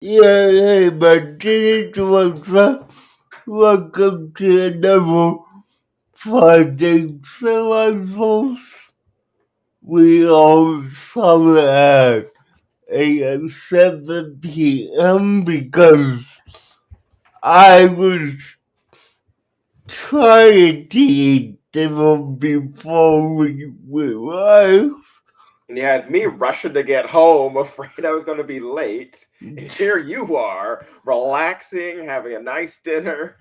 Yeah, hey, but this welcome to another Friday Theorizers. We are sorry at 7 p.m. because I was trying to eat dinner before we went live. And you had me rushing to get home, afraid I was going to be late. And here you are, relaxing, having a nice dinner.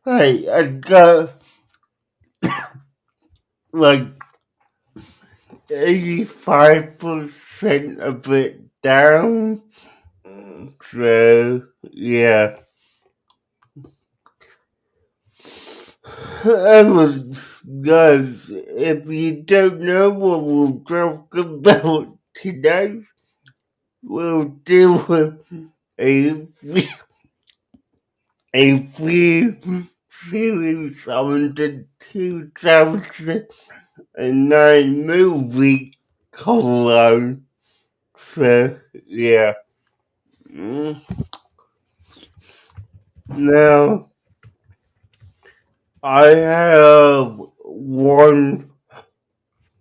Hey, I got like 85% of it down. So, yeah. Guys, if you don't know what we'll talk about today, we'll deal with a, a few series on the 2009 movie Color. So, yeah. Now, I have one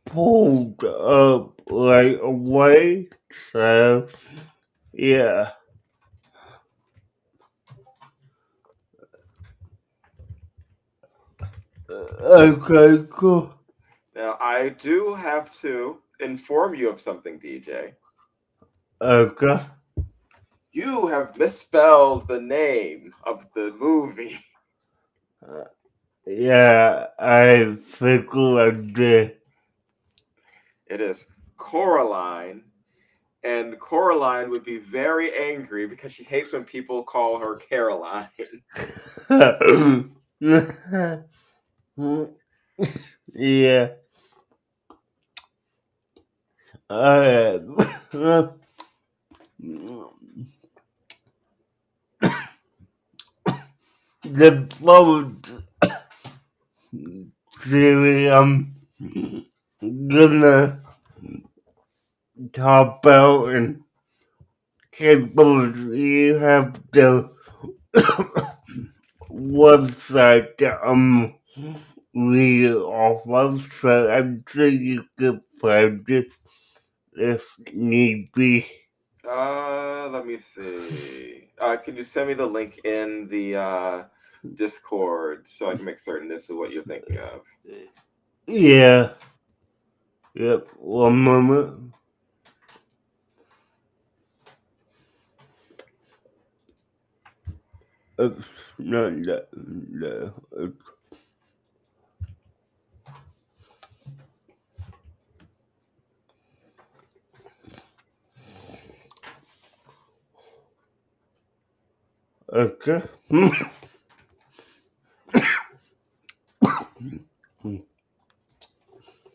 pulled up right away, so yeah. Okay, cool. Now, I do have to inform you of something, DJ. Okay. You have misspelled the name of the movie. Yeah, I figured I did. It is Coraline, and Coraline would be very angry because she hates when people call her Caroline. Yeah. The boat theory I'm gonna talk about and cables you have the website that I'm reading off of, so I'm sure you could find it if need be. Let me see. Can you send me the link in the Discord so I can make certain this is what you're thinking of? Yeah. Yep. One moment. Not that. No. Okay.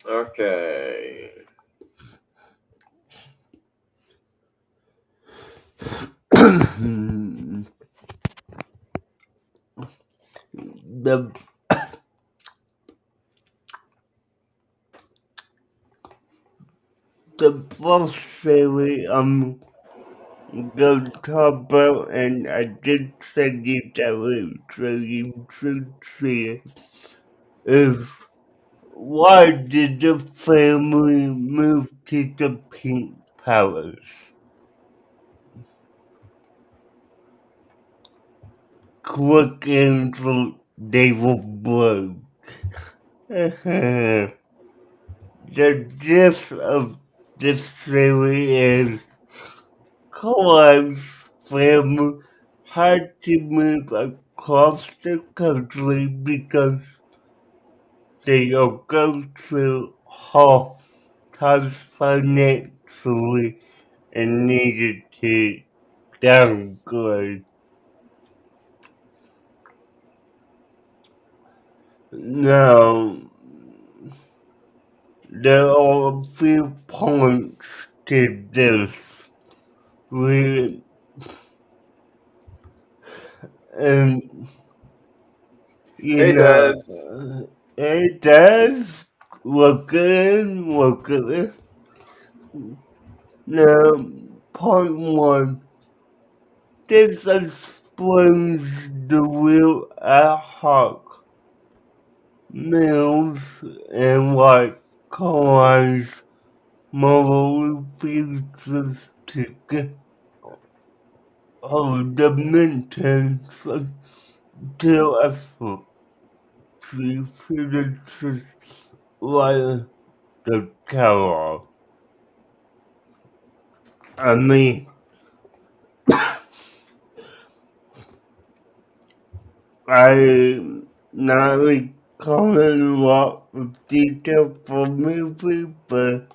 Okay. the the first theory I'm gonna talk about, and I did send you that link, so you should see it, is why did the family move to the Pink Palace? Quick answer, they were broke. The gist of this theory is Colin's family had to move across the country because they are going through hard times financially and needed to downgrade. Now, there are a few points to this. And, you Hey, Des. know, it does look good. Now, part one. This explains the real ad hoc meals and what colonize moral refuses to get of the maintenance until effort. She finishes like the catalog. I mean, I'm not recalling a lot of detail from movie, but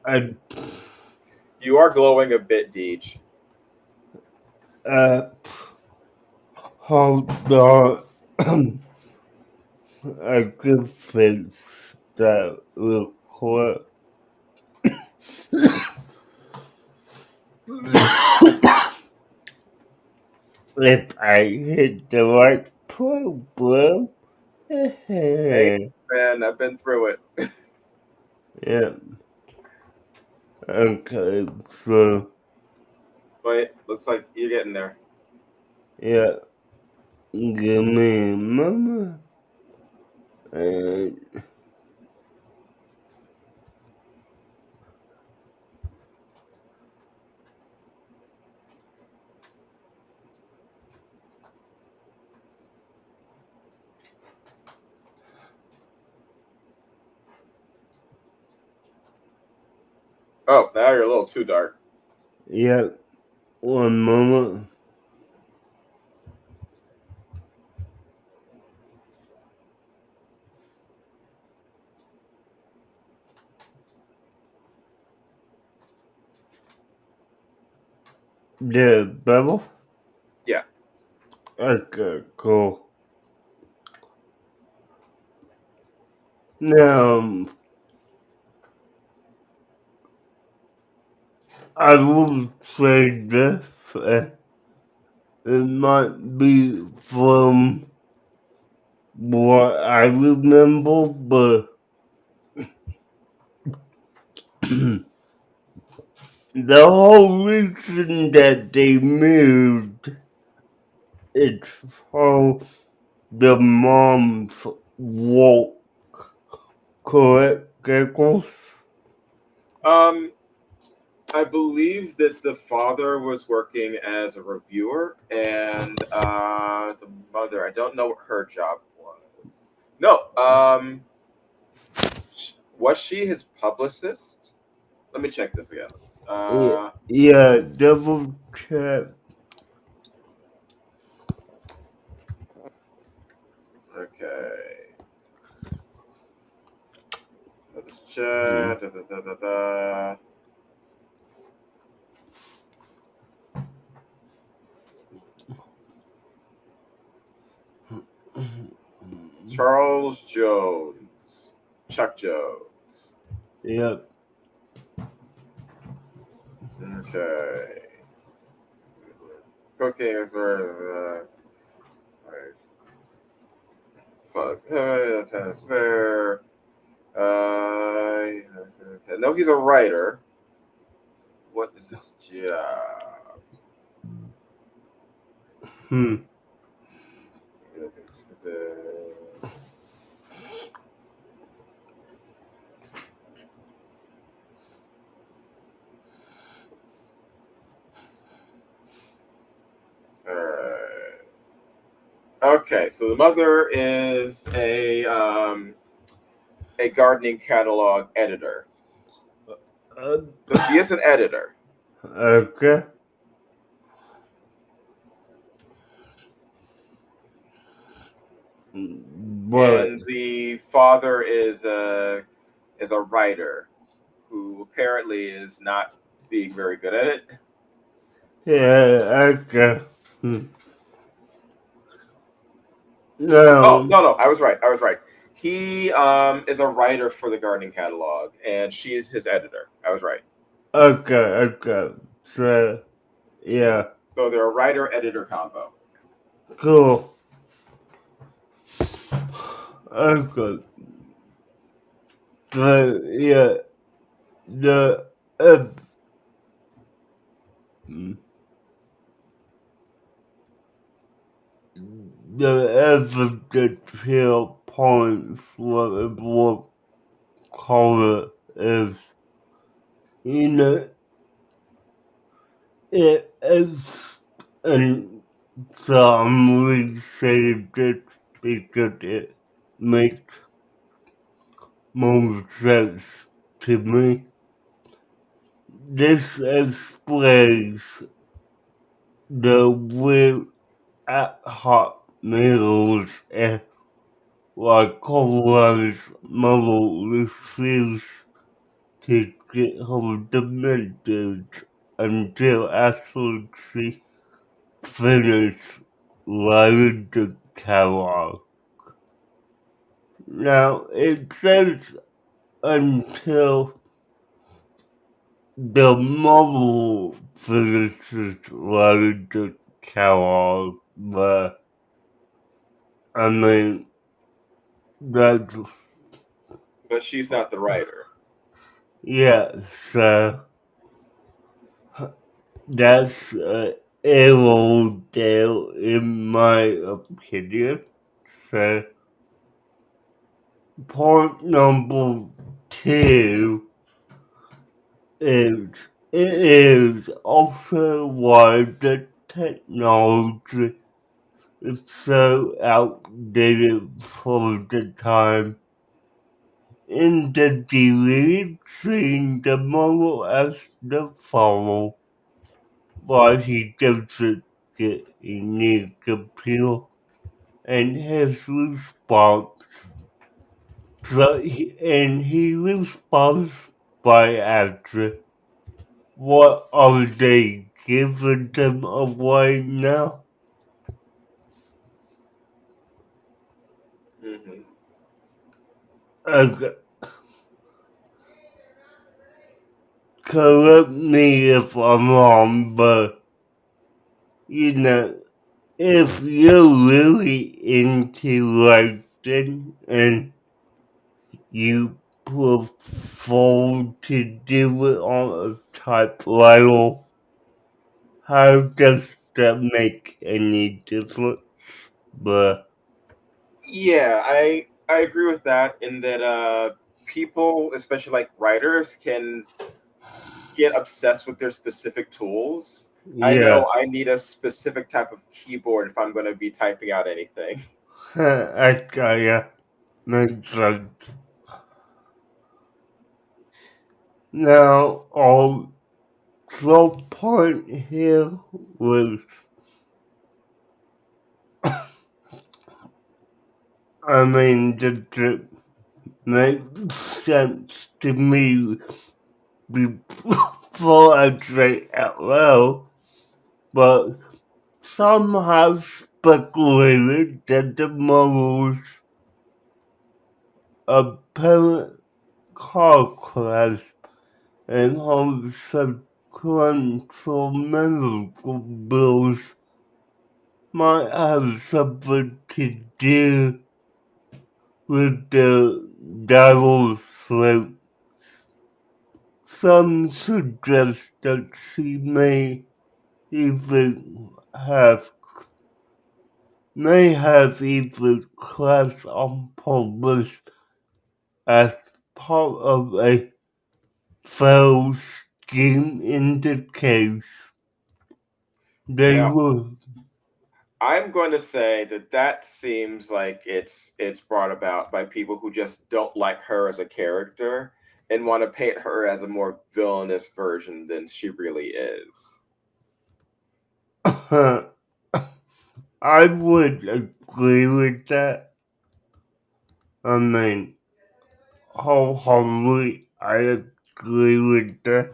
I You are glowing a bit, Deej. uh hold on. I could fix that real quick. If I hit the right program. Hey, Yeah. man, I've been through it. Okay. So But looks like you're getting there. yeah. Give me a moment. And Oh, now you're a little too dark. yeah. One moment. The bubble. Yeah. Okay. Cool. Now I will say this. It might be from what I remember, but the whole reason that they moved is how the moms walk, correct, Geckos? Um, I believe that the father was working as a reviewer, and the mother, I don't know what her job was. No, was she his publicist? Let me check this again. Yeah, Uh, yeah, double check. okay. Let's check. Da, da, da, da, da. Charles Jones. Chuck Jones. Yep. Okay. Cooking is where fuck. That sounds fair. No, he's a writer. What is his job? Hmm. Alright. Okay, so the mother is a gardening catalog editor. Uh, So she is an editor, okay. But and the father is a writer who apparently is not being very good at it. yeah, okay. Hmm. Oh No. no, I was right. I was right. He is a writer for the gardening catalog, and she is his editor. I was right. Okay, okay. So yeah, So they're a writer editor combo. cool. Okay. yeah, the uh, the evidential points, what call it, is, you know, it is, and some would say this because it makes more sense to me. This explains the weird ad hoc meals and why Coleman's mother refused to get home the message until after she finished writing the catalog. Now it says until the mother finishes writing the catalog, but I mean that's But she's not the writer. yeah, so that's arrow deal in my opinion. So point number two is it is also why the technology is so outdated for the time. In the deleted scene, the model asks the follow why he doesn't get a new computer, and his response, he responds by asking, what are they giving them away now? Hmm. Okay, correct me if I'm wrong, but you know, if you're really into writing and you prefer to do it on a typewriter, how does that make any difference? But Yeah, I agree with that in that people, especially like writers, can get obsessed with their specific tools. I yeah, know I need a specific type of keyboard if I'm going to be typing out anything. I kinda makes sense. Now, the point here was, I mean, that makes sense to me before I say out loud, but some have speculated that the models apparent car crash and how subsequential medical bills might have something to do with the devil's throat. Some suggest that she even have even crashed on purpose as part of a failed scheme in the case. They Now, were I'm going to say that that seems like it's brought about by people who just don't like her as a character and want to paint her as a more villainous version than she really is. I would agree with that. I mean, wholeheartedly, I agree with that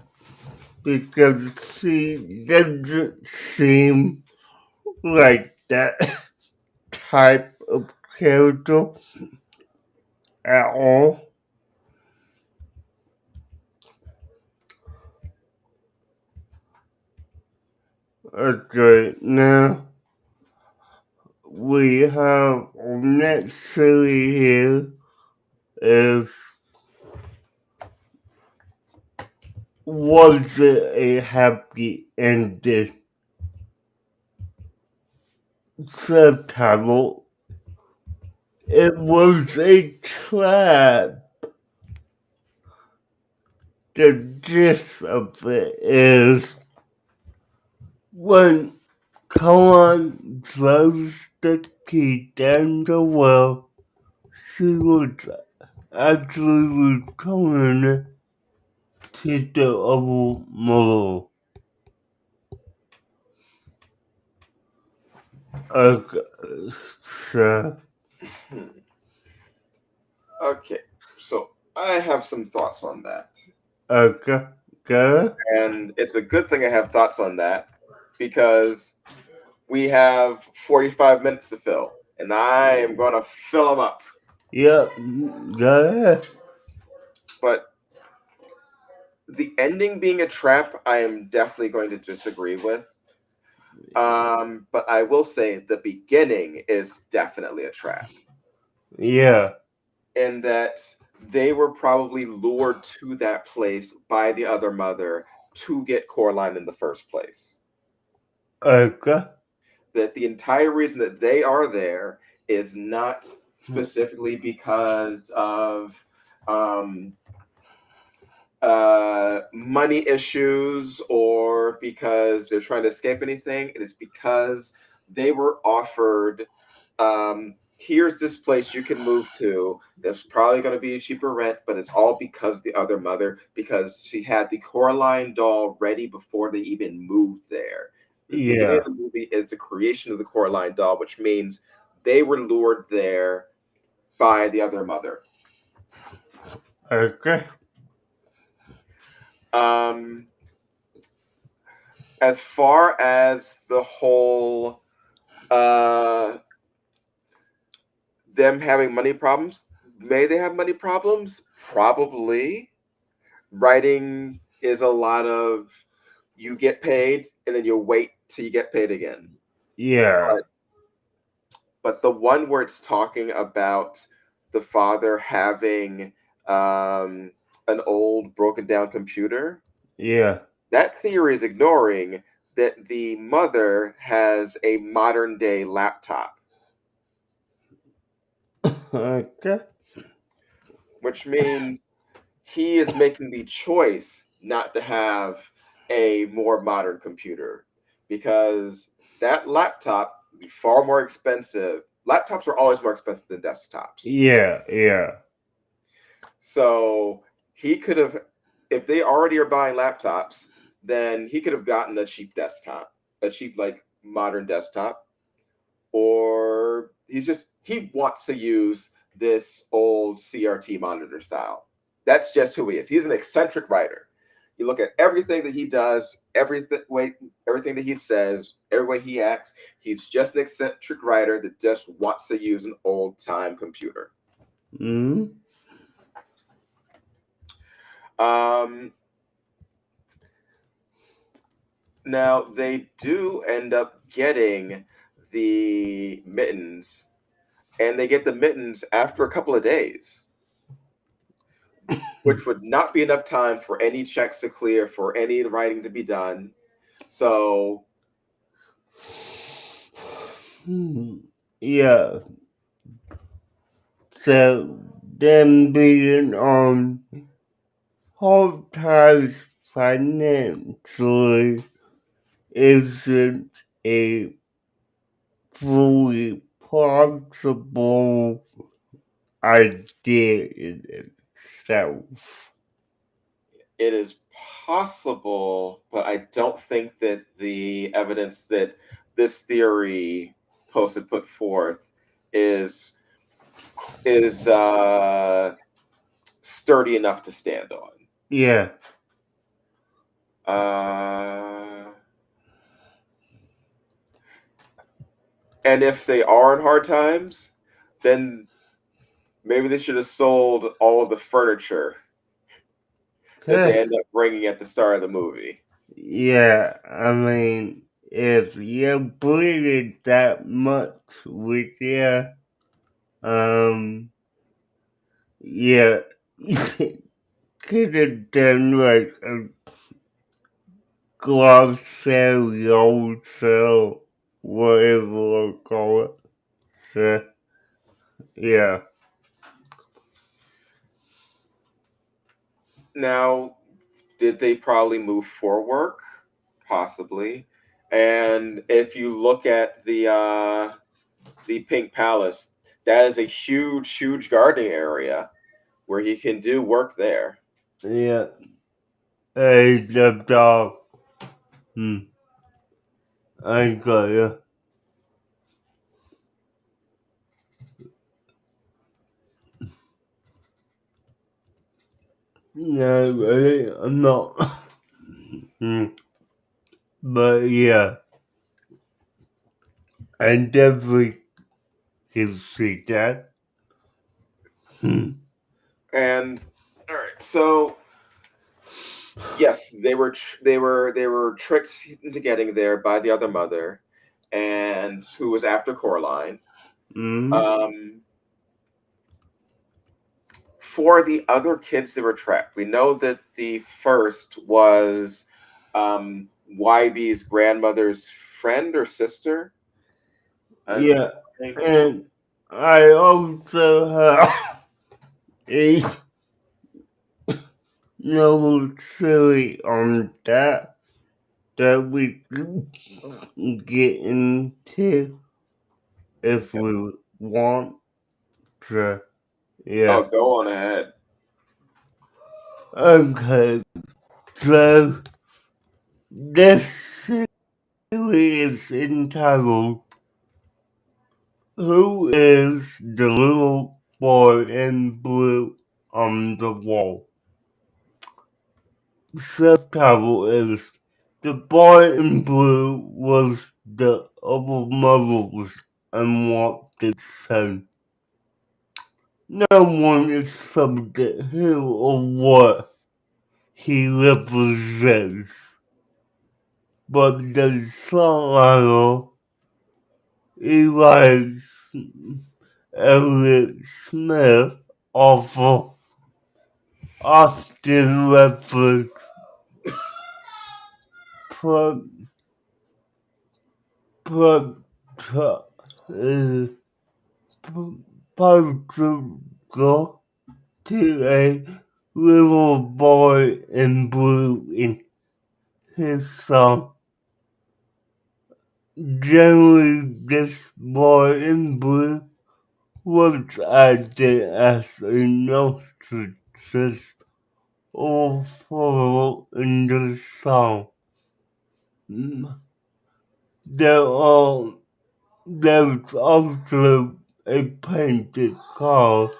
because she doesn't seem like that type of character at all. Okay, now we have our next series here is was it a happy ending? Subtitle. It was a trap. The gist of it is when Colin throws the key down the well, she was actually returning to the other model. Okay, so, Hmm. Okay, so I have some thoughts on that. okay, go. And it's a good thing I have thoughts on that because we have 45 minutes to fill, and I am going to fill them up. Yep, go ahead. But the ending being a trap, I am definitely going to disagree with. But I will say the beginning is definitely a trap Yeah, in that they were probably lured to that place by the other mother to get Coraline in the first place. okay. That the entire reason that they are there is not specifically because of um, money issues or because they're trying to escape anything. It is because they were offered, here's this place you can move to. There's probably going to be a cheaper rent, but it's all because the other mother, because she had the Coraline doll ready before they even moved there. The beginning of Yeah, the movie is the creation of the Coraline doll, which means they were lured there by the other mother. okay. Um, as far as the whole them having money problems, may they have money problems? Probably. Writing is a lot of you get paid and then you wait till you get paid again. Yeah, But the one where it's talking about the father having um, an old broken down computer, yeah. that theory is ignoring that the mother has a modern day laptop, Okay. which means he is making the choice not to have a more modern computer because that laptop would be far more expensive. Laptops are always more expensive than desktops. Yeah, yeah, So he could have, if they already are buying laptops, then he could have gotten a cheap desktop, a cheap, like, modern desktop, or he wants to use this old CRT monitor style. That's just who he is. He's an eccentric writer. You look at everything that he does, everything that he says, every way he acts. He's just an eccentric writer that just wants to use an old time computer. mm, Um, Now they do end up getting the mittens, and they get the mittens after a couple of days, which would not be enough time for any checks to clear, for any writing to be done. So yeah. So them being on hard times financially isn't a fully plausible idea in itself. it is possible, but I don't think that the evidence that this theory posted put forth is is sturdy enough to stand on. Yeah. Uh, and if they are in hard times, then maybe they should have sold all of the furniture that they end up bringing at the start of the movie. Yeah, I mean, if you bleed it that much with you, um, yeah, could have done like a glossaryosal, whatever you call it. So, yeah. Now, did they probably move for work? Possibly. And if you look at the Pink Palace, that is a huge, huge gardening area where he can do work there. Yeah. Hey, the dog. Hmm. I got you. No, really, I'm not. Hmm. But yeah, I definitely can see that. Hmm. And all right, so yes, they were tricked into getting there by the other mother, and who was after Coraline. Hmm. Um, for the other kids that were trapped, we know that the first was YB's grandmother's friend or sister. And Yeah, and I also have a novel theory on that we can get into if we want to. oh, Yeah. go on ahead. Okay, so this theory is entitled Who is the Little Boy in Blue on the Wall? Subtitle is The Boy in Blue was the other mother's unwanted son. No one is subject who or what he represents, but the songwriter Elias Elliott Smith often refers pro, pro, pro, uh, Portugal to a little boy in blue in his song. Generally, this boy in blue was acted as a narcissist or foil in the song. Mm, There are there's also a painted called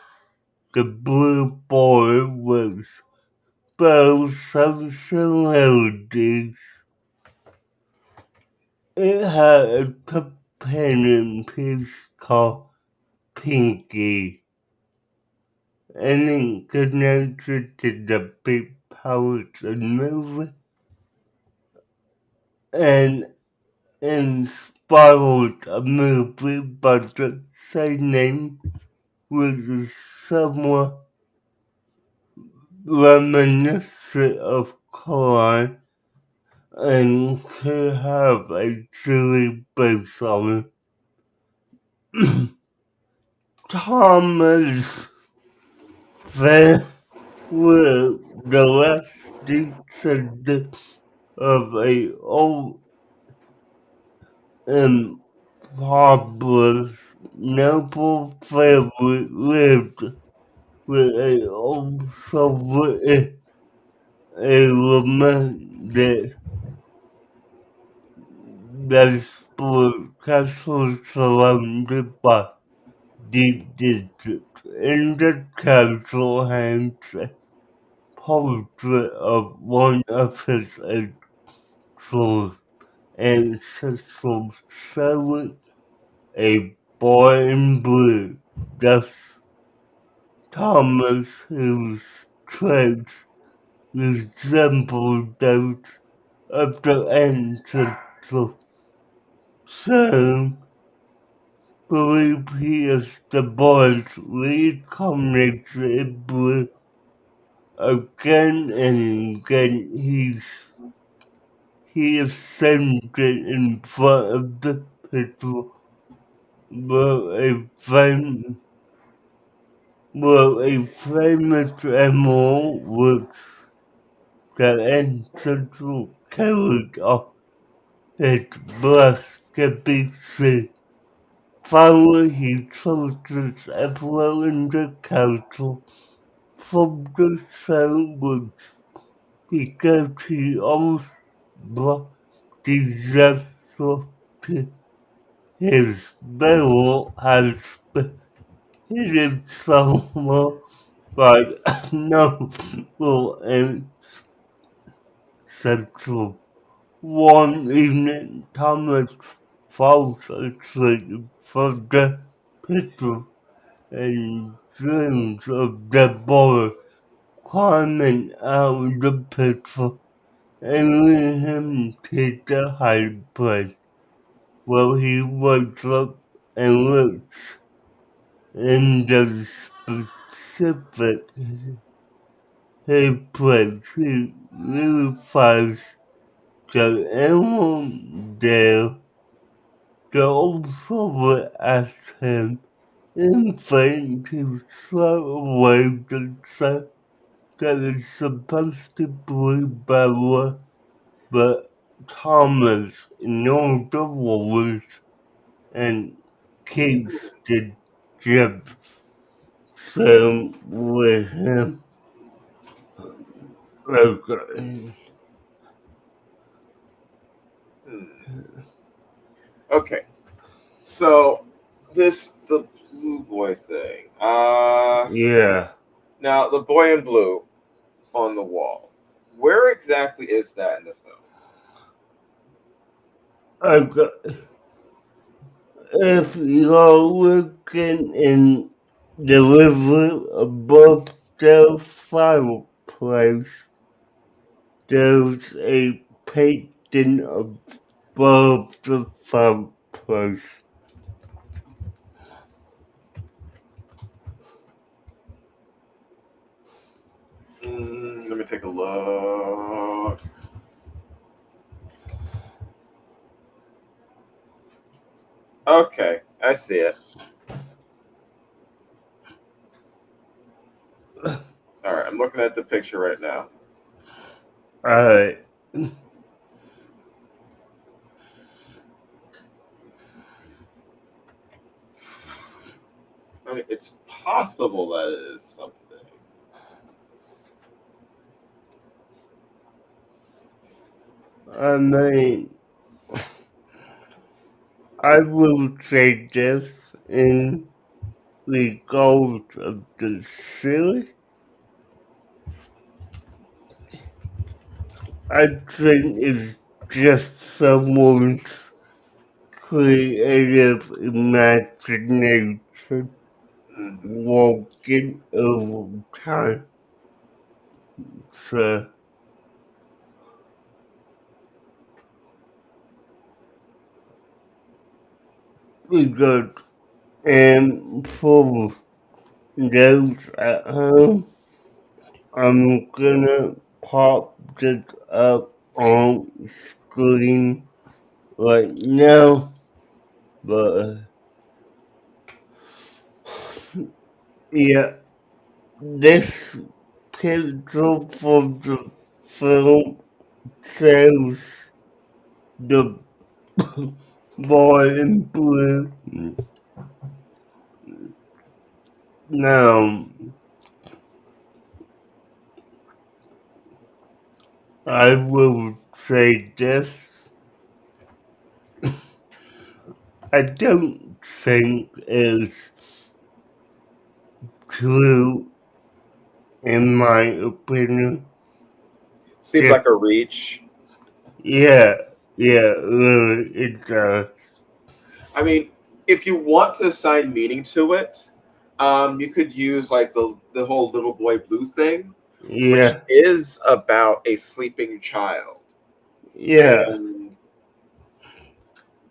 The Blue Boy with both some similarities. It had a companion piece called Pinky, and it connected to the big powers of movie and inspired a movie by the same name, which is somewhat reminiscent of Coraline and could have a silly base on it. Thomas Van were the last descendant of a old and populous noble family lived with a also a lament that split castle surrounded by deep districts. In the castle hangs a portrait of one of his actual ancestors showing a boy in blue. Thus, Thomas, whose traits resemble those of the ancestors, some believe he is the boy's reincarnation in blue. Again and again, he ascended in front of the picture were a famous emerald which the ancestor carried off his breast to be seen. Finally, he chose this emperor in the council from the sandwich because he almost brought disaster to his barrel has been hidden somewhere by noble and central. One evening, Thomas falls asleep from the picture and dreams of the boy climbing out of the picture and leading him to the high place where he wakes up and looks in the specific high place. He realizes that anyone there, the observer asks him in vain to throw away the sun that is supposed to be better, but Thomas ignores the rules and keeps the job same with him. Okay. Hmm. Okay. So the blue boy thing. Yeah. Now the boy in blue on the wall. Where exactly is that in the film? Okay. If you're looking in the river above the fireplace, there's a painting above the fireplace. Let me take a look. Okay, I see it. All right, I'm looking at the picture right now. Alright. I mean, it's possible that it is something. I mean, I will say this in regards of the series. I think it's just someone's creative imagination Hmm. walking over time. So we got and for those at home, I'm gonna pop this up on screen right now, but yeah, this picture from the film shows the boy in blue. Now, I will say this. I don't think it's true, in my opinion. Seems Just, like a reach. yeah, yeah, really, it does. I mean, if you want to assign meaning to it, you could use like the whole little boy blue thing, which Yeah, is about a sleeping child, yeah, and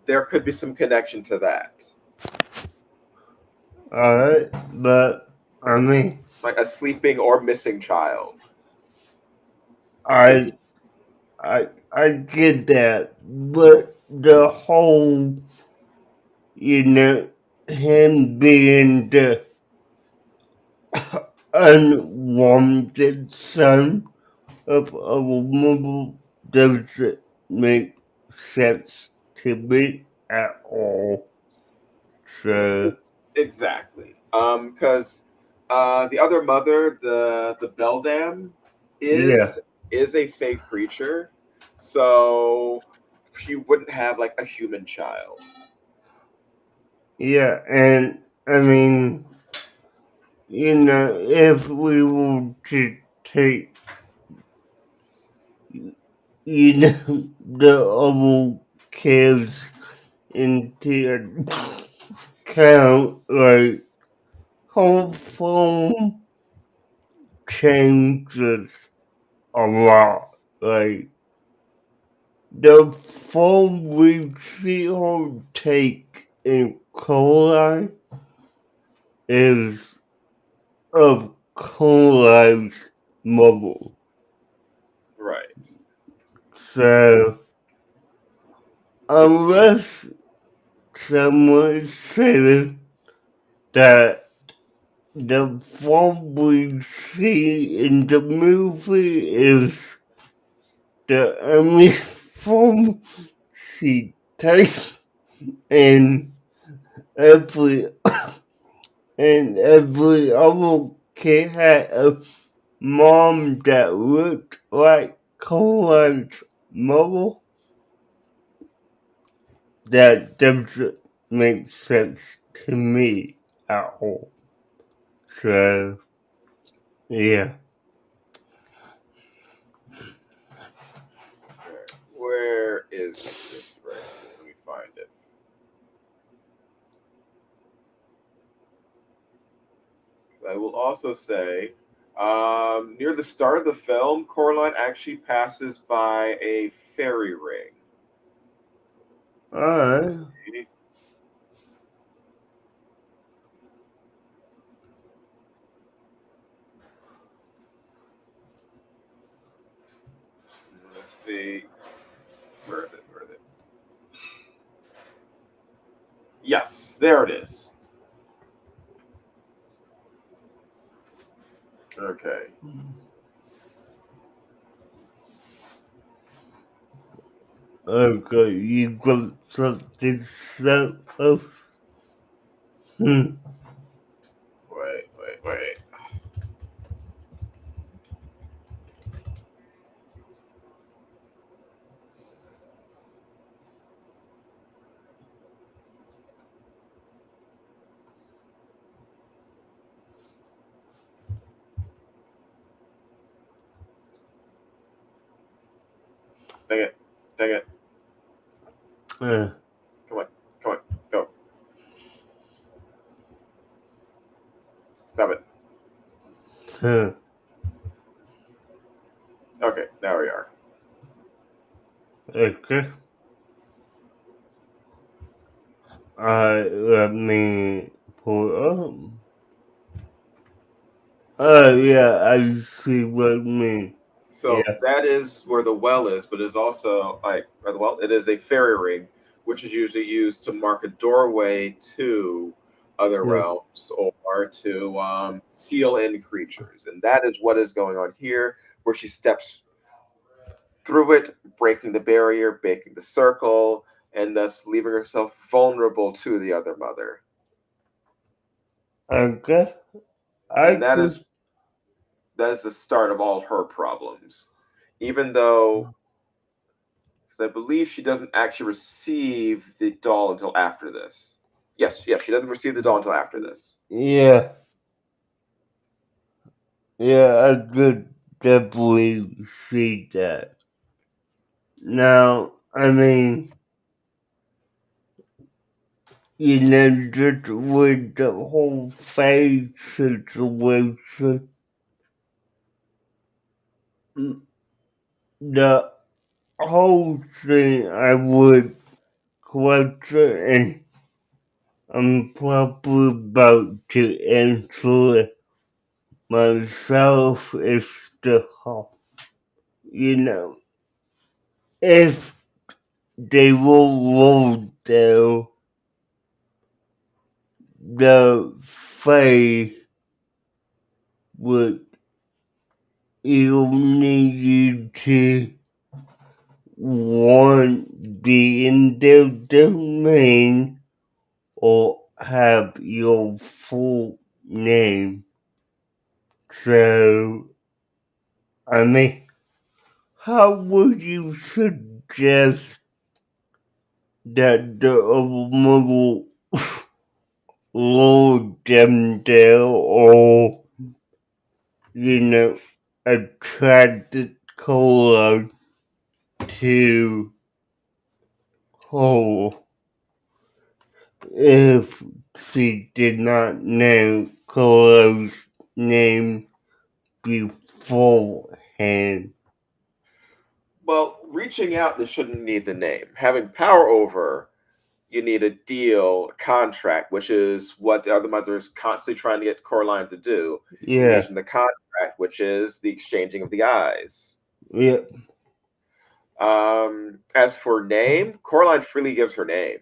there could be some connection to that, alright, but I mean, like a sleeping or missing child. Could I, be. I, I get that, but the whole, you know, him being the unwanted son of a woman doesn't make sense to me at all. So, Exactly. Because the other mother, the beldam, yeah, is a fake creature, so she wouldn't have like a human child. yeah, and I mean, you know, if we were to take, you know, the other kids into account, like, whole phone changes a lot. Like, the phone we see her take in Coraline is of Coraline's mother. Right. So, unless someone is saying that the phone we see in the movie is the only phone she takes, and every every other kid had a mom that looked like Colin's mother. That doesn't make sense to me at all. So, yeah. Where is this right here? Let me find it. I will also say, near the start of the film, Coraline actually passes by a fairy ring. Alright. Let's see. Where is it? Where is it? Yes, there it is. Okay. Okay, you got something so else. Hmm. Wait, wait, wait. Dang it. Dang it. Uh, Come on. Come on. Go. Stop it. huh. Okay, now we are. Okay. Let me pull up. Oh, yeah, I see what you mean. So Yeah, that is where the well is, but it's also like or the well. It is a fairy ring, which is usually used to mark a doorway to other yeah. realms or to seal in creatures, and that is what is going on here, where she steps through it, breaking the barrier, breaking the circle, and thus leaving herself vulnerable to the other mother. Okay. I And could. that is the start of all her problems. Even though I believe she doesn't actually receive the doll until after this. Yes, yes, she doesn't receive the doll until after this. Yeah, yeah, I could definitely see that. Now, I mean, you know, just with the whole phase situation, the whole thing I would question, and I'm probably about to answer it myself, is the whole, you know, if they will roll down the face would you need to want be in their domain or have your full name. So, I mean, how would you suggest that the model load them there or, attract the color to whole if she did not know Colo's name beforehand? Well, reaching out, they shouldn't need the name. Having power over, you need a deal, a contract, which is what the other mother is constantly trying to get Coraline to do. Yeah, Engage in the contract, which is the exchanging of the eyes. yeah. As for name, Coraline freely gives her name.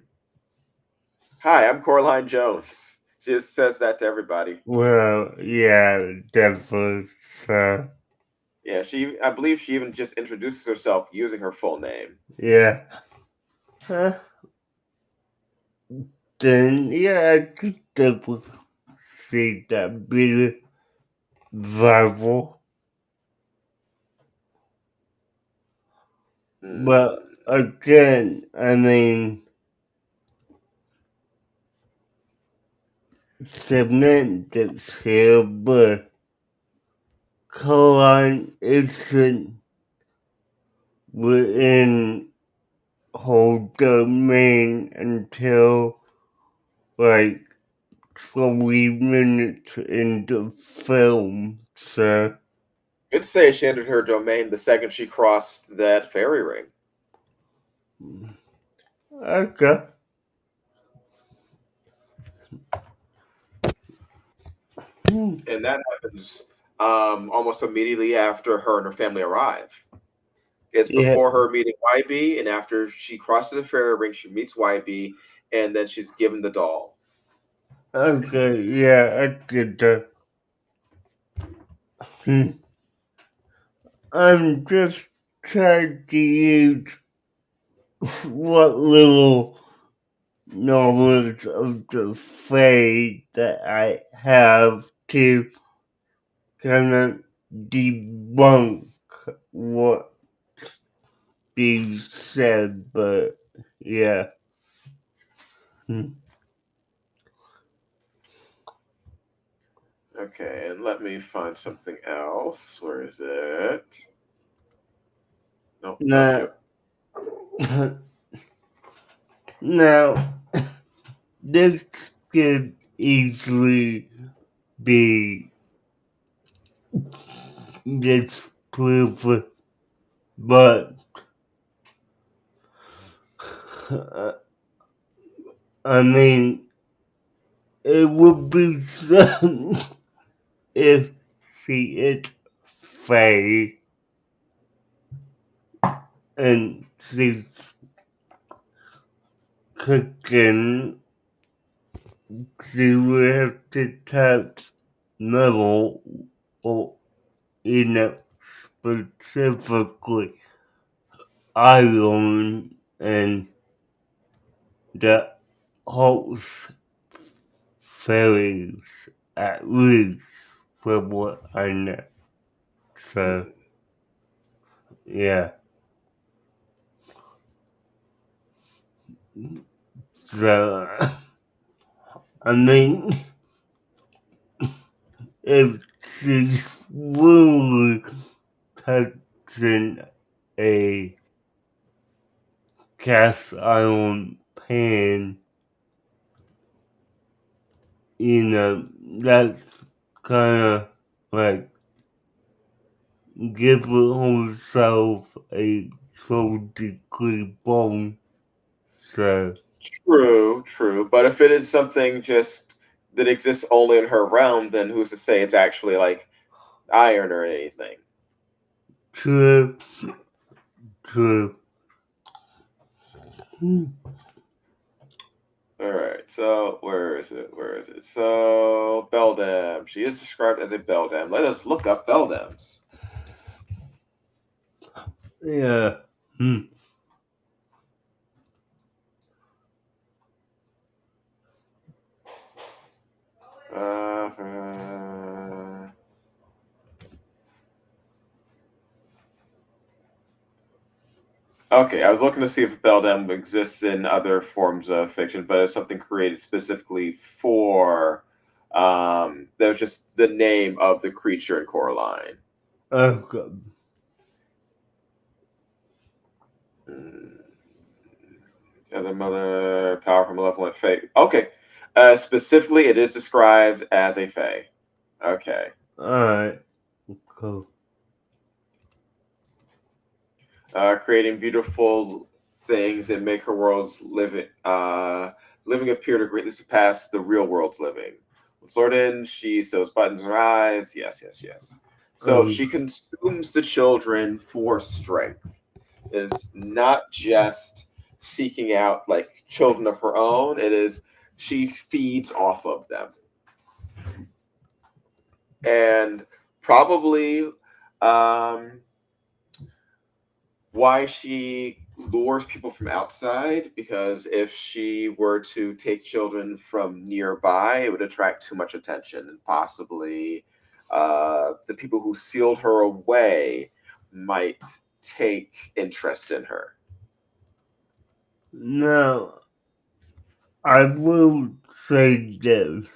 Hi, I'm Coraline Jones. She just says that to everybody. Well, yeah, definitely. So, Yeah, I believe she even just introduces herself using her full name. yeah. Huh? Then, yeah, I could definitely see that being viable. But Hmm. again, I mean, semantics here, but Caroline isn't within whole domain until like 20 minutes into film. So, Could say she entered her domain the second she crossed that fairy ring. okay. Hmm. And that happens almost immediately after her and her family arrive. It's Yeah, before her meeting YB, and after she crosses the fairy ring, she meets YB, and then she's given the doll. okay, yeah, I get that. Hmm. I'm just trying to use what little knowledge of the faith that I have to kind of debunk what being said, but yeah. Hmm. Okay, and let me find something else. Where is it? Nope, not Now, you. now, this could easily be disproven, but I mean, it would be some if she is Faye and she's cooking, she would have to touch metal or, specifically iron and the host fairies at least from what I know. So, Hmm. yeah. So, I mean, if she's really touching a cast iron pan, that's kind of like giving herself a 12-degree burn. So, True, true. But if it is something just that exists only in her realm, then who's to say it's actually like iron or anything? true, true. Hmm. All right, so where is it? Where is it? So beldam. She is described as a beldam. Let us look up beldams. Yeah. Hmm. Uh, okay, I was looking to see if beldam exists in other forms of fiction, but it's something created specifically for. That was just the name of the creature in Coraline. Okay. Mm, other mother, powerful, malevolent, fate. Okay, specifically, it is described as a fae. Okay. Alright. Cool. Creating beautiful things and make her world's living appear to greatly surpass the real world's living. When Slorden, she sews buttons in her eyes. Yes, yes, yes. So Um. she consumes the children for strength. Is not just seeking out like children of her own. It is she feeds off of them, and probably um, why she lures people from outside, because if she were to take children from nearby, it would attract too much attention, and possibly the people who sealed her away might take interest in her. Now, I will say this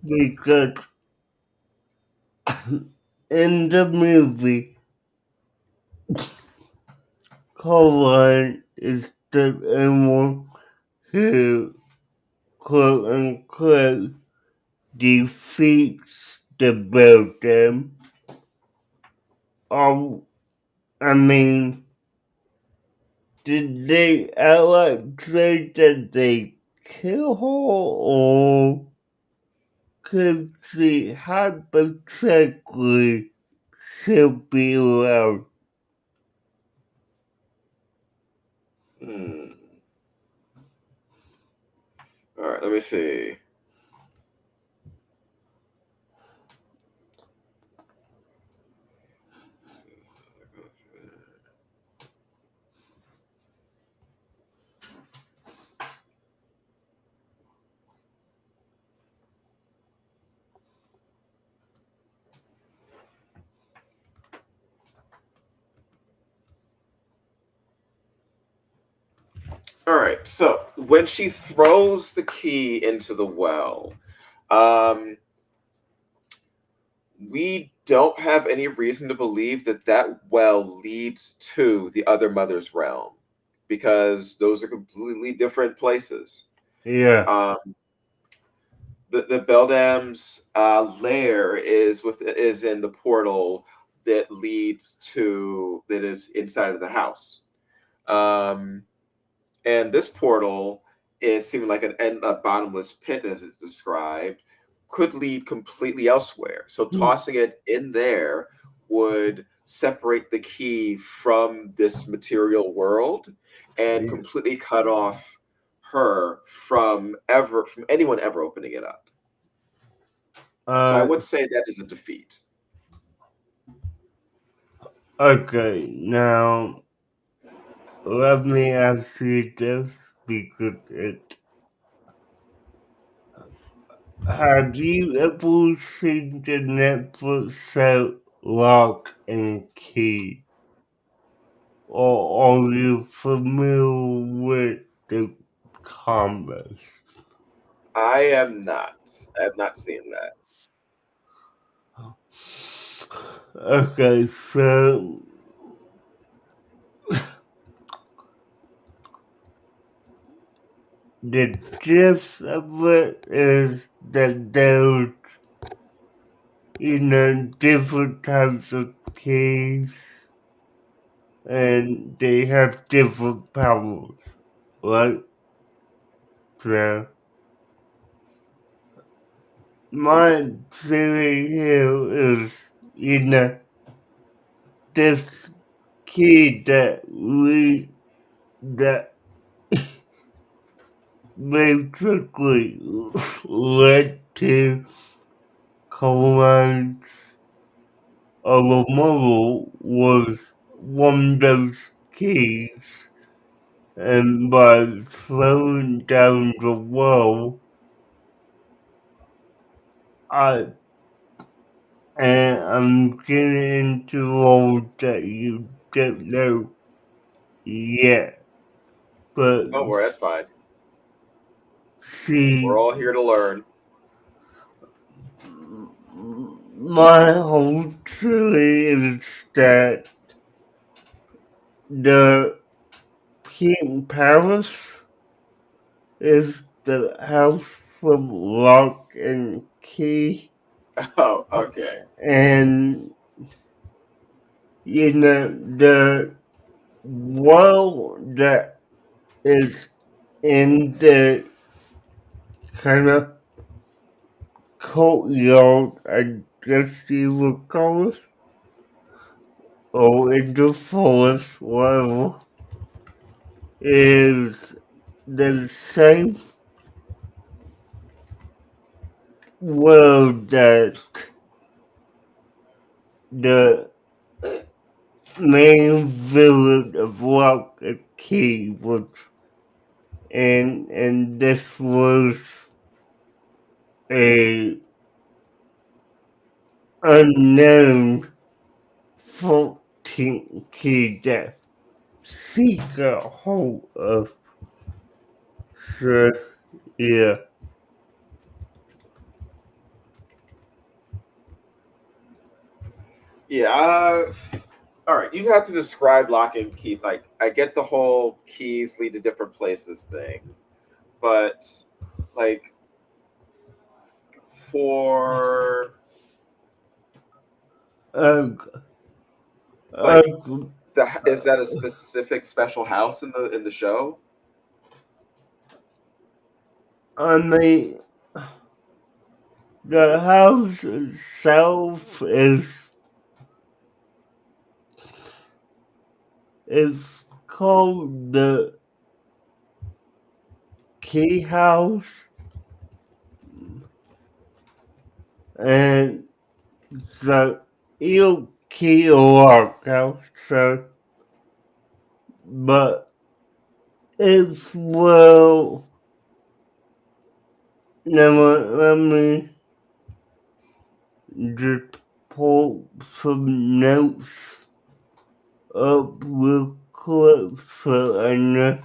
because in the movie, Coraline is the animal who, quote unquote, defeats the building. Oh, I mean, did they outright say that they kill her, or could she hypothetically still be around? Hmm. All right, let me see. All right, so when she throws the key into the well, um, we don't have any reason to believe that that well leads to the other mother's realm, because those are completely different places. Yeah, Um, the Beldam's lair is in the portal that leads to that is inside of the house. Um, And this portal is seeming like a bottomless pit, as it's described, could lead completely elsewhere. So tossing it in there would separate the key from this material world and yeah. completely cut off her from anyone ever opening it up. So I Uh, would say that is a defeat. okay, now let me ask you this because it. Have you ever seen the Netflix show Lock and Key? Or are you familiar with the comics? I am not. I have not seen that. Okay, so the gist of it is that there's, different types of keys and they have different powers, right? So, my theory here is, this key that we that basically led to collapse of a model was one of those keys, and by slowing down the world, I and I'm getting into roles that you don't know yet, but Don't worry, that's fine. We're see, all here to learn. my whole theory is that the Pink Palace is the house from lock and key, Oh, okay. and the world that is in the kind of courtyard, I guess you would call it, or in the forest, whatever, is the same world that the main villain of Lock and Key was in, and this was a unknown 14 key that she got hold of. So, yeah. Yeah. All right. You have to describe lock and key. Like, I get the whole keys lead to different places thing, but like for Uh, uh, like is that a specific special house in the show? I mean, the house itself is called the Key House, and the Il Key Lock House. So, but it's well. Now let me just pull some notes up real quick so I know.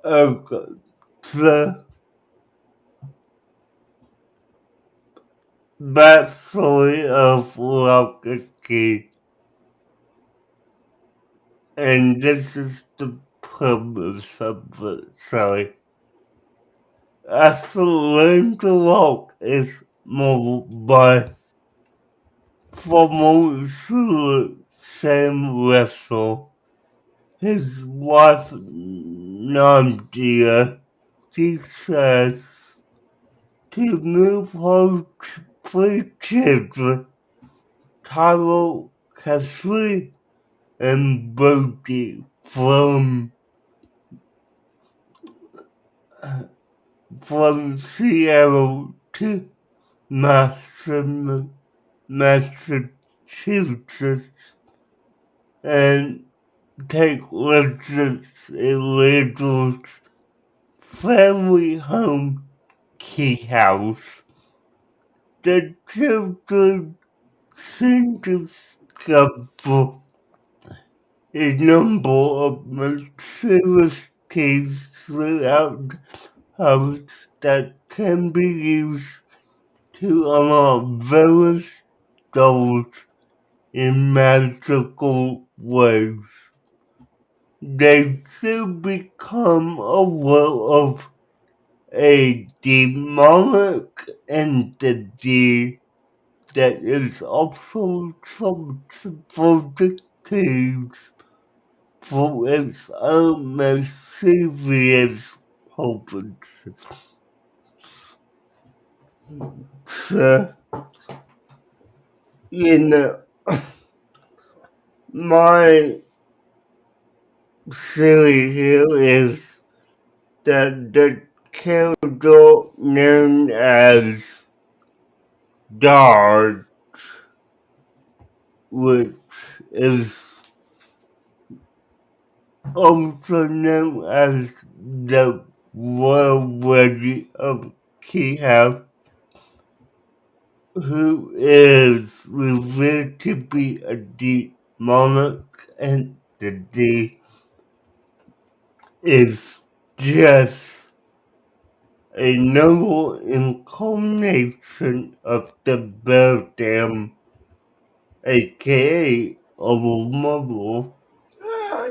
Okay, so backstory of Lock and Key, and this is the premise of it. Sorry. After learning to walk is modeled by former shooter Sam Russell. His wife Nadia decides to move her three children, Tyler, Kasri, and Brody, from Seattle to Massachusetts, and take residence in Rachel's family home key house. The children seem to discover a number of mysterious keys throughout the house that can be used to unlock various doors in magical ways. They should become aware of a demonic entity that is also responsible for the caves for its own mischievous purposes. So, you know, My theory here is that the character known as Dodge, which is also known as the royal wedding of Kiev, who is revealed to be a demonic entity, is just a noble incarnation of the Beldam, aka our mother. Ah,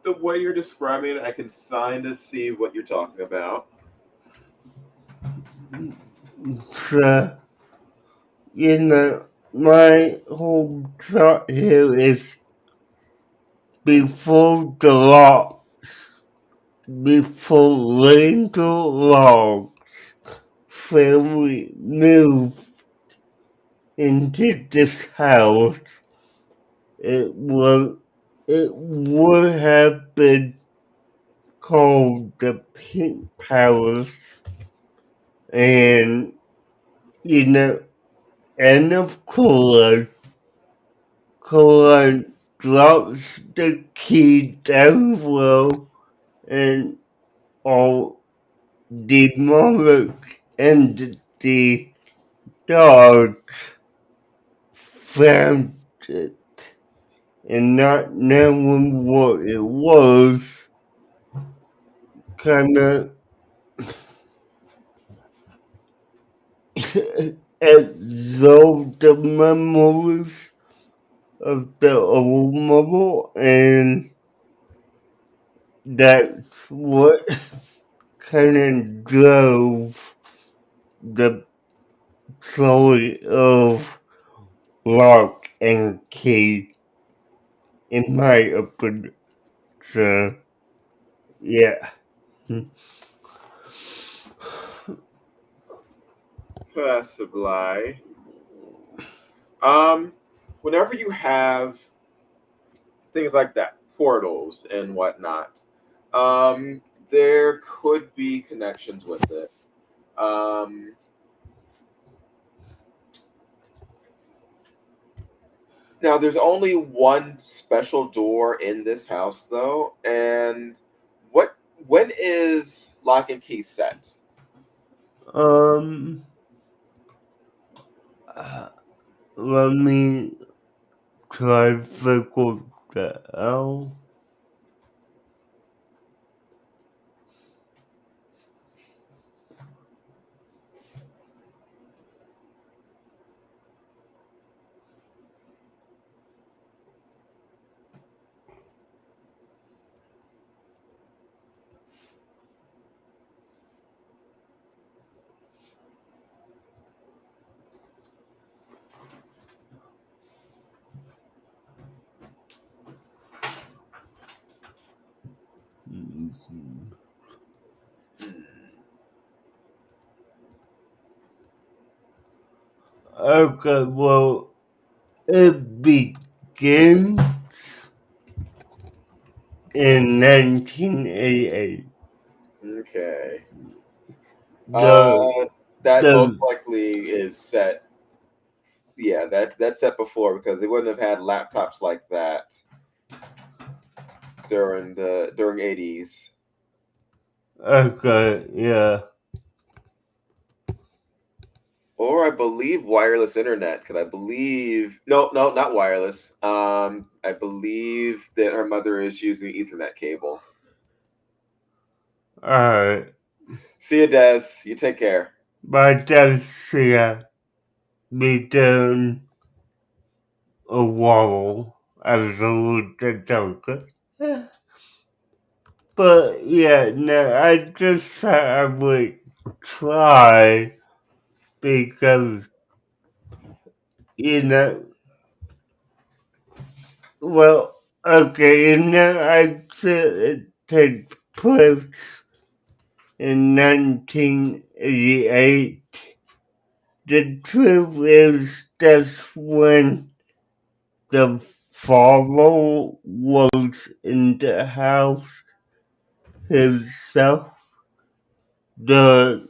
the way you're describing it, I can kind of see what you're talking about. So, my whole thought here is before the locks, before later logs, family moved into this house, it was it would have been called the Pink Palace, and you know, and of course, Colin drops the key down below, and all demonic entity dogs found it, and not knowing what it was, kind of absorbed the memories of the old mother, and that's what kind of drove the story of Lock and Key, in my opinion. So, yeah. Possibly. Um, Whenever you have things like that, portals and whatnot, there could be connections with it. Um, Now, there's only one special door in this house, though, and what when is lock and key set? Um, uh, Let me try to figure that out. Okay, well, it begins in 1988. Okay. The That most the likely is set. Yeah, that's set before because they wouldn't have had laptops like that during 80s. okay, yeah. Or I believe wireless internet, because I believe no, not wireless. I believe that her mother is using Ethernet cable. Alright. See you, Des. You take care. But that's be doing a wobble as a little joker. But yeah, no, I just thought I would try because, you know, well, okay, I said it takes place in 1988. The truth is that's when the father was in the house himself. The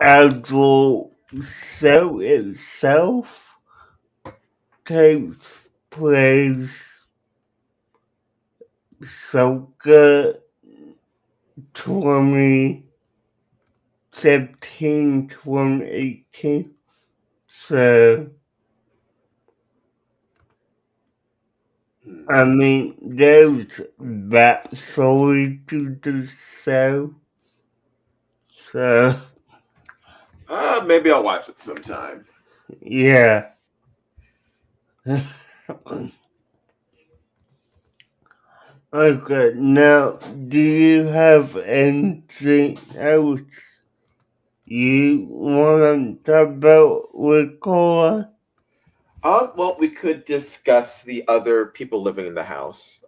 actual show itself takes place circa 2017, 2018. So, I mean, there's backstory to the show. So, Maybe I'll watch it sometime. yeah. Okay, now, do you have anything else you want to talk about with Cora? Well, we could discuss the other people living in the house.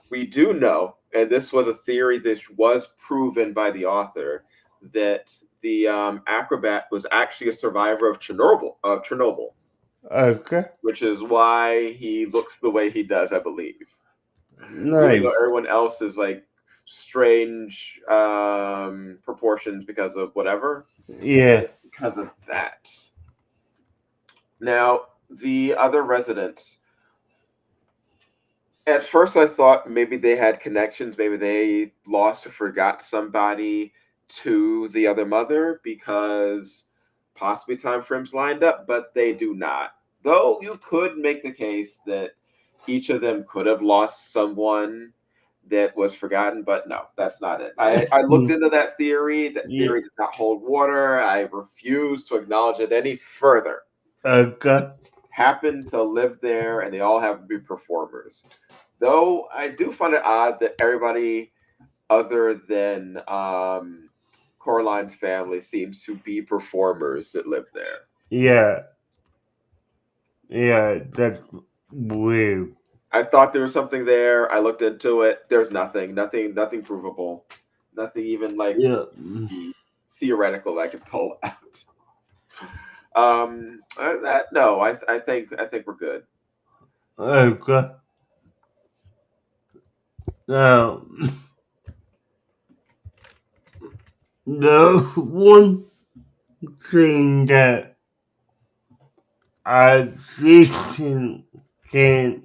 We do know, and this was a theory that was proven by the author, that the acrobat was actually a survivor of Chernobyl, Okay, which is why he looks the way he does, I believe. Even though nice. everyone else is like strange proportions because of whatever, Yeah, because of that. Now, the other residents, at first I thought maybe they had connections, maybe they lost or forgot somebody to the other mother because possibly time frames lined up, but they do not. Though you could make the case that each of them could have lost someone that was forgotten, but no, that's not it. I looked into that theory. That yeah, theory did not hold water. I refuse to acknowledge it any further. okay, Happen to live there and they all have to be performers. Though I do find it odd that everybody other than Coraline's family seems to be performers that live there. yeah, yeah, that's weird. I thought there was something there. I looked into it. There's nothing provable, nothing even like Yeah, theoretical that I could pull out. That no, I think we're good. okay. Now, the one thing that I just can't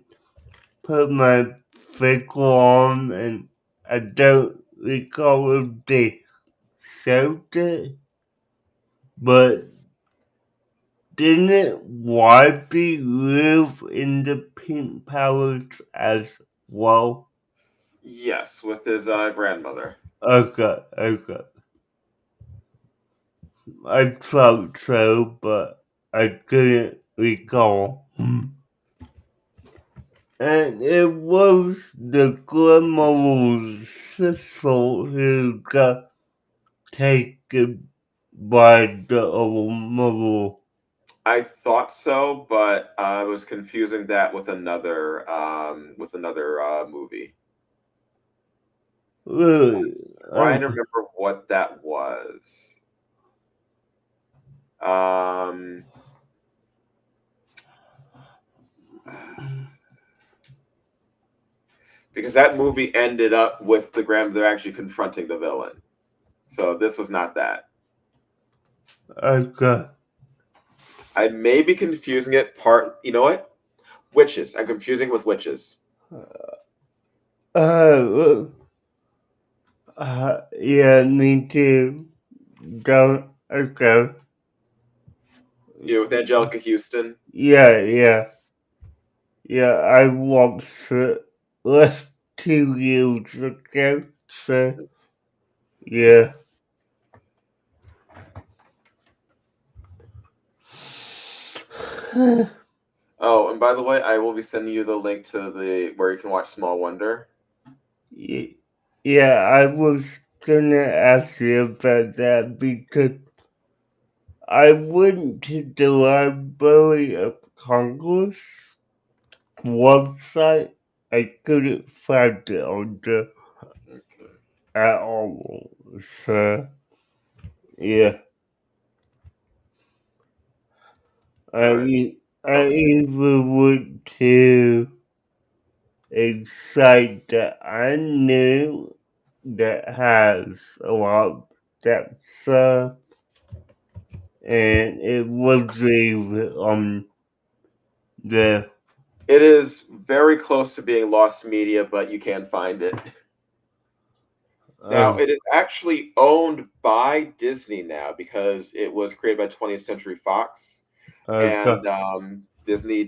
put my finger on, and I don't recall if they showed it, but didn't Wipey live in the Pink Palace as well? Yes, with his grandmother. Okay, okay. I thought so, but I couldn't recall. And it was the grandmother's sister who got taken by the old mother. I thought so, but I was confusing that with another movie. Really? Trying to Okay. remember what that was. Um, because that movie ended up with the grandmother actually confronting the villain. So this was not that. Okay. I may be confusing it. You know what? Witches. I'm confusing it with witches. Uh, yeah, me too. Don't, okay. You know, with Angelica Houston. Yeah, yeah. Yeah, I watched it last 2 years ago, so, yeah. Oh, and by the way, I will be sending you the link to the where you can watch Small Wonder. Yeah, I was gonna ask you about that because I went to the Library of Congress website. I couldn't find it on the Okay. at all. So yeah, All I right. I Okay. even went to a site that I knew that has a lot of that stuff, and it was even on the It is very close to being lost media, but you can find it. Now, uh, it is actually owned by Disney now because it was created by 20th Century Fox, uh, and Disney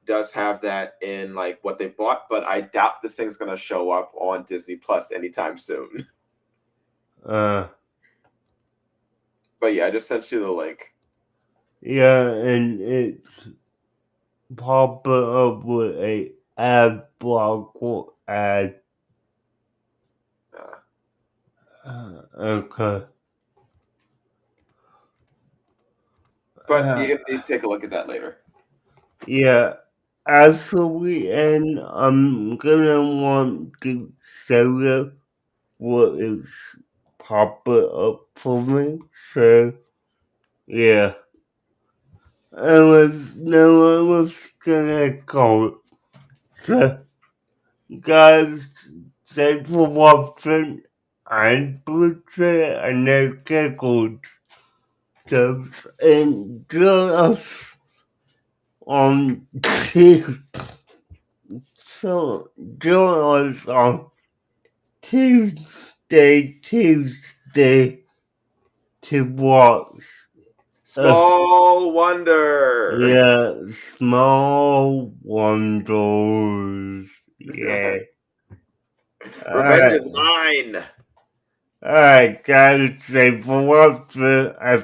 does have that in like what they bought, but I doubt this thing's going to show up on Disney Plus anytime soon. uh, But yeah, I just sent you the link. yeah, and it popped up with a ad block ad. Uh, Okay. but Uh, you can take a look at that later. yeah, actually, and I'm gonna want to show you what is popping up for me. So, yeah. I was gonna call it. So, guys, thanks for watching. I'm Butcher, and I giggled. And join us on Tuesday. So, join us on Tuesday to watch a Small Wonder. small wonders. Yeah. Revenge Alright. is mine. Alright, guys. Thanks for watching.